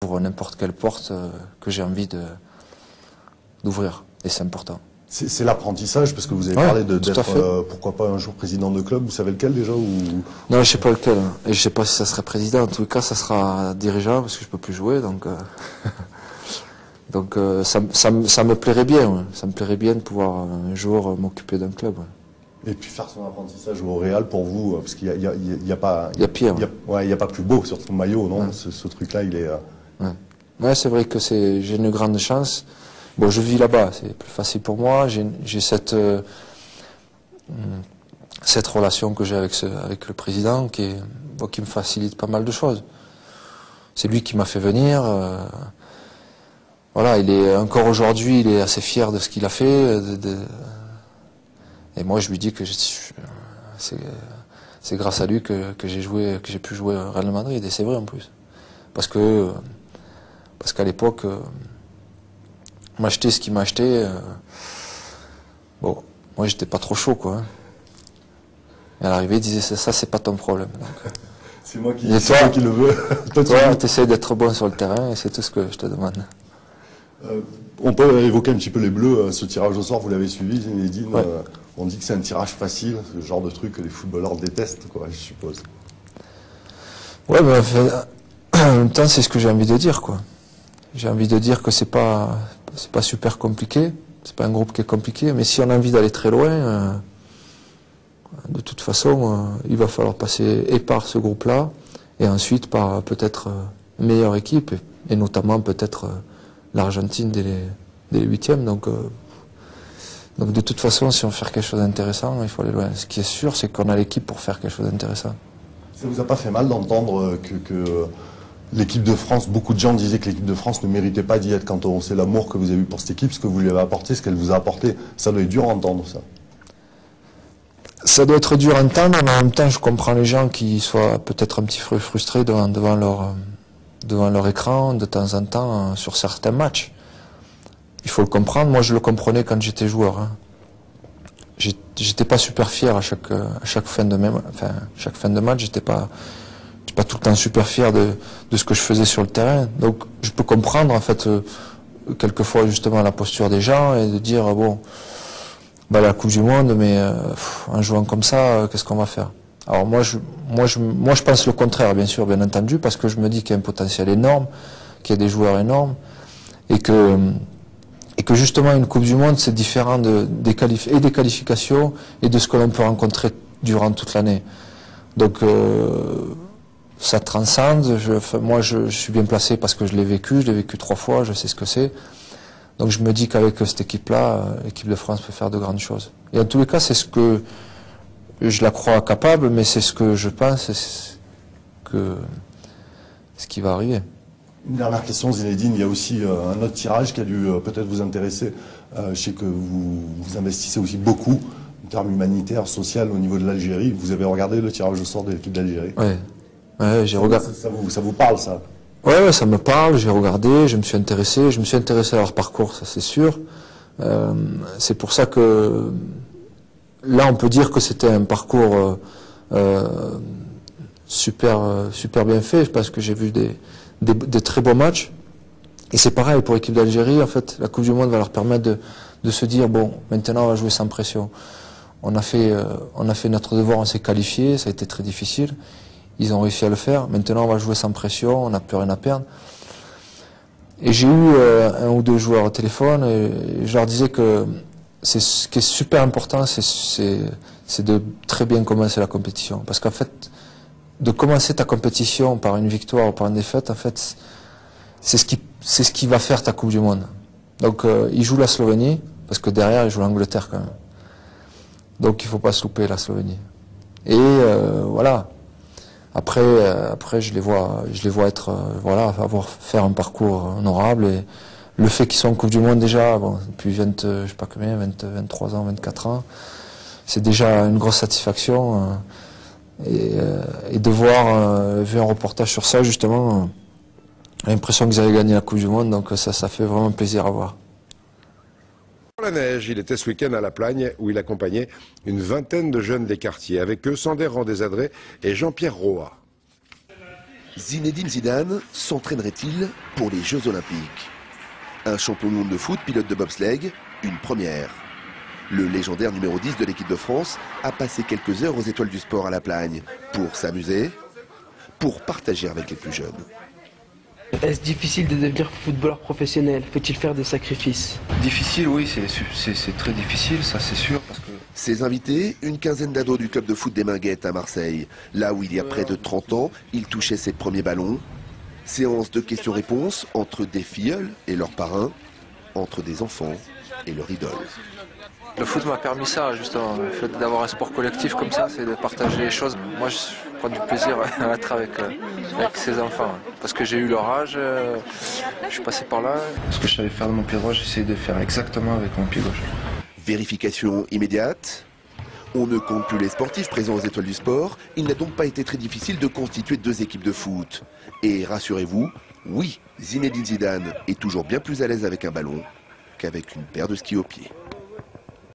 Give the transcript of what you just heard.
pour n'importe quelle porte que j'ai envie d'ouvrir. Et c'est important. C'est l'apprentissage, parce que vous avez parlé d'être, pourquoi pas, un jour président de club. Vous savez lequel déjà ou... Non, je sais pas lequel. Et je sais pas si ça serait président. En tout cas, ça sera dirigeant, parce que je peux plus jouer. Donc, ça me plairait bien. Ouais. Ça me plairait bien de pouvoir un jour m'occuper d'un club. Ouais. Et puis faire son apprentissage au Real pour vous, parce qu'il y a pas... Il y a pire. Il y a pas plus beau sur ton maillot, non? Ouais. Ce truc-là, il est... Ouais, c'est vrai que j'ai une grande chance. Bon, je vis là-bas, c'est plus facile pour moi. J'ai cette relation que j'ai avec le président qui me facilite pas mal de choses. C'est lui qui m'a fait venir. Voilà, encore aujourd'hui, il est assez fier de ce qu'il a fait. Et moi, je lui dis que c'est grâce à lui que j'ai pu jouer au Real Madrid. Et c'est vrai en plus, parce qu'à l'époque. M'acheter ce qu'il m'a acheté, bon, moi j'étais pas trop chaud quoi. Hein. Et à l'arrivée, il disait ça c'est pas ton problème. C'est moi qui le veux. Toi, tu essaies d'être bon sur le terrain et c'est tout ce que je te demande. On peut évoquer un petit peu les Bleus, ce tirage au sort, vous l'avez suivi, Zinedine. Ouais. On dit que c'est un tirage facile, ce genre de truc que les footballeurs détestent, quoi, je suppose. Ouais, mais en même temps, c'est ce que j'ai envie de dire, quoi. J'ai envie de dire que c'est pas super compliqué, c'est pas un groupe qui est compliqué, mais si on a envie d'aller très loin, de toute façon, il va falloir passer et par ce groupe-là, et ensuite par peut-être meilleure équipe, et notamment peut-être l'Argentine dès les huitièmes. Donc de toute façon, si on veut faire quelque chose d'intéressant, il faut aller loin. Ce qui est sûr, c'est qu'on a l'équipe pour faire quelque chose d'intéressant. Ça vous a pas fait mal d'entendre que l'équipe de France, beaucoup de gens disaient que l'équipe de France ne méritait pas d'y être quand on sait l'amour que vous avez eu pour cette équipe, ce que vous lui avez apporté, ce qu'elle vous a apporté. Ça doit être dur à entendre, ça. Ça doit être dur à entendre, mais en même temps, je comprends les gens qui soient peut-être un petit peu frustrés devant leur écran de temps en temps sur certains matchs. Il faut le comprendre. Moi, je le comprenais quand j'étais joueur. Hein. J'étais pas super fier à chaque fin de match. J'étais pas tout le temps super fier de ce que je faisais sur le terrain. Donc je peux comprendre en fait quelquefois justement la posture des gens et de dire bon la Coupe du Monde, mais en jouant comme ça, qu'est-ce qu'on va faire? Alors moi je pense le contraire, bien sûr, bien entendu, parce que je me dis qu'il y a un potentiel énorme, qu'il y a des joueurs énormes et que justement une Coupe du Monde c'est différent des qualifications et de ce que l'on peut rencontrer durant toute l'année. Donc ça transcende, moi je suis bien placé parce que je l'ai vécu 3 fois, je sais ce que c'est. Donc je me dis qu'avec cette équipe-là, l'équipe de France peut faire de grandes choses. Et en tous les cas, c'est ce que je la crois capable, mais c'est ce que je pense, c'est ce qui va arriver. Une dernière question, Zinedine, il y a aussi un autre tirage qui a dû peut-être vous intéresser. Je sais que vous investissez aussi beaucoup en termes humanitaires, social au niveau de l'Algérie. Vous avez regardé le tirage au sort de l'équipe d'Algérie? Oui. Ouais, j'ai regardé. Ça vous parle, ça? Ouais, ça me parle, j'ai regardé, je me suis intéressé à leur parcours, ça c'est sûr. C'est pour ça que là on peut dire que c'était un parcours super bien fait, parce que j'ai vu des très beaux matchs. Et c'est pareil pour l'équipe d'Algérie, en fait, la Coupe du Monde va leur permettre de se dire bon, maintenant on va jouer sans pression. On a fait notre devoir, on s'est qualifié, ça a été très difficile. Ils ont réussi à le faire. Maintenant, on va jouer sans pression, on n'a plus rien à perdre. Et j'ai eu un ou deux joueurs au téléphone et je leur disais que ce qui est super important, c'est de très bien commencer la compétition. Parce qu'en fait, de commencer ta compétition par une victoire ou par une défaite, en fait, c'est ce qui va faire ta Coupe du Monde. Donc, ils jouent la Slovénie, parce que derrière, ils jouent l'Angleterre quand même. Donc, il ne faut pas se louper la Slovénie. Et voilà. Après, je les vois être, faire un parcours honorable, et le fait qu'ils soient en Coupe du Monde déjà, bon, depuis 23 ans, 24 ans, c'est déjà une grosse satisfaction, et de voir, vu un reportage sur ça justement, l'impression qu'ils avaient gagné la Coupe du Monde, donc ça fait vraiment plaisir à voir. La neige, il était ce week-end à La Plagne où il accompagnait une vingtaine de jeunes des quartiers. Avec eux, Sander Rendézadré et Jean-Pierre Roa. Zinedine Zidane s'entraînerait-il pour les Jeux Olympiques? Un champion du monde de foot, pilote de bobsleigh, une première. Le légendaire numéro 10 de l'équipe de France a passé quelques heures aux Étoiles du Sport à La Plagne pour s'amuser, pour partager avec les plus jeunes. Est-ce difficile de devenir footballeur professionnel? Faut-il faire des sacrifices? Difficile, oui, c'est très difficile, ça c'est sûr. Parce que... Ses invités, une quinzaine d'ados du club de foot des Minguettes à Marseille. Là où il y a près de 30 ans, il touchait ses premiers ballons. Séance de questions-réponses entre des filleuls et leurs parrains, entre des enfants et leur idole. Le foot m'a permis ça, justement. Le fait d'avoir un sport collectif comme ça, c'est de partager les choses. Moi, je prends du plaisir à être avec ces enfants. Parce que j'ai eu leur âge, je suis passé par là. Ce que je savais faire de mon pied droit, j'essayais de faire exactement avec mon pied gauche. Vérification immédiate. On ne compte plus les sportifs présents aux Étoiles du Sport. Il n'a donc pas été très difficile de constituer 2 équipes de foot. Et rassurez-vous, oui, Zinedine Zidane est toujours bien plus à l'aise avec un ballon qu'avec une paire de skis aux pieds.